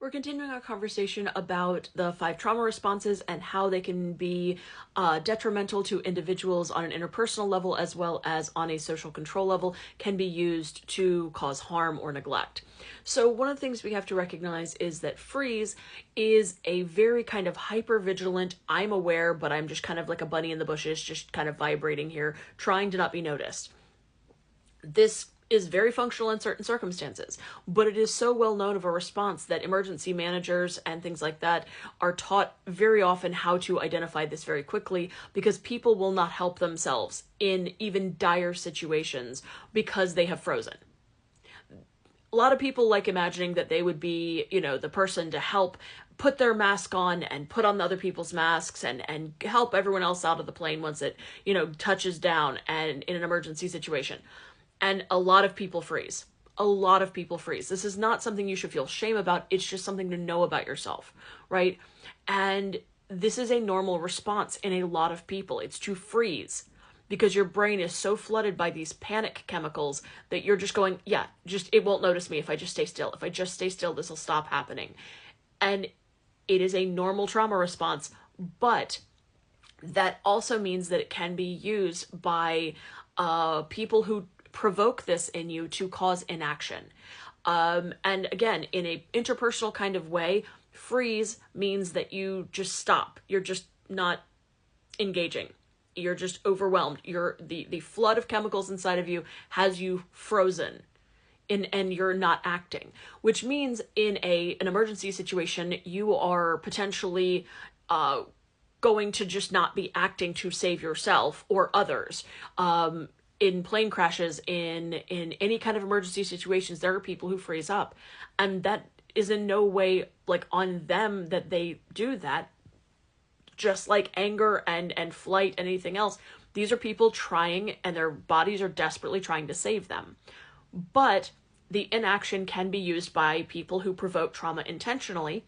We're continuing our conversation about the five trauma responses and how they can be detrimental to individuals on an interpersonal level as well as on a social control level, can be used to cause harm or neglect. So one of the things we have to recognize is that freeze is a very kind of hyper vigilant, I'm aware, but I'm just kind of like a bunny in the bushes, just kind of vibrating here, trying to not be noticed. This is very functional in certain circumstances, but it is so well known of a response that emergency managers and things like that are taught very often how to identify this very quickly, because people will not help themselves in even dire situations because they have frozen. A lot of people like imagining that they would be, the person to help put their mask on and put on the other people's masks and help everyone else out of the plane once it, touches down and in an emergency situation. And a lot of people freeze. A lot of people freeze. This is not something you should feel shame about. It's just something to know about yourself, right? And this is a normal response in a lot of people. It's to freeze because your brain is so flooded by these panic chemicals that you're just going, yeah, just it won't notice me if I just stay still. If I just stay still, this will stop happening. And it is a normal trauma response, but that also means that it can be used by people who provoke this in you to cause inaction. And again, in a interpersonal kind of way, freeze means that you just stop. You're just not engaging. You're just overwhelmed. The flood of chemicals inside of you has you frozen. And you're not acting, which means in an emergency situation, you are potentially going to just not be acting to save yourself or others. In plane crashes, in any kind of emergency situations, there are people who freeze up, and that is in no way like on them that they do that. Just like anger and flight and anything else, these are people trying, and their bodies are desperately trying to save them. But the inaction can be used by people who provoke trauma intentionally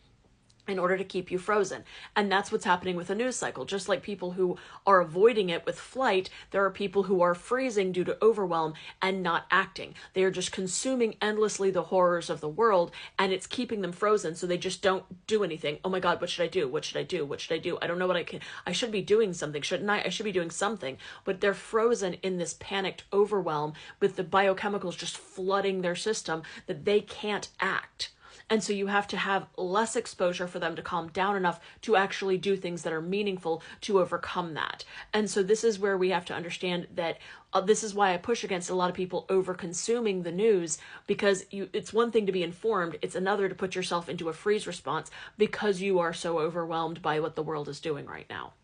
in order to keep you frozen. And that's what's happening with a news cycle. Just like people who are avoiding it with flight, there are people who are freezing due to overwhelm and not acting. They are just consuming endlessly the horrors of the world, and it's keeping them frozen, so they just don't do anything. Oh my God, what should I do? What should I do? What should I do? I don't know what I should be doing something, shouldn't I? I should be doing something. But they're frozen in this panicked overwhelm with the biochemicals just flooding their system that they can't act. And so you have to have less exposure for them to calm down enough to actually do things that are meaningful to overcome that. And so this is where we have to understand that this is why I push against a lot of people over consuming the news, because it's one thing to be informed, it's another to put yourself into a freeze response because you are so overwhelmed by what the world is doing right now.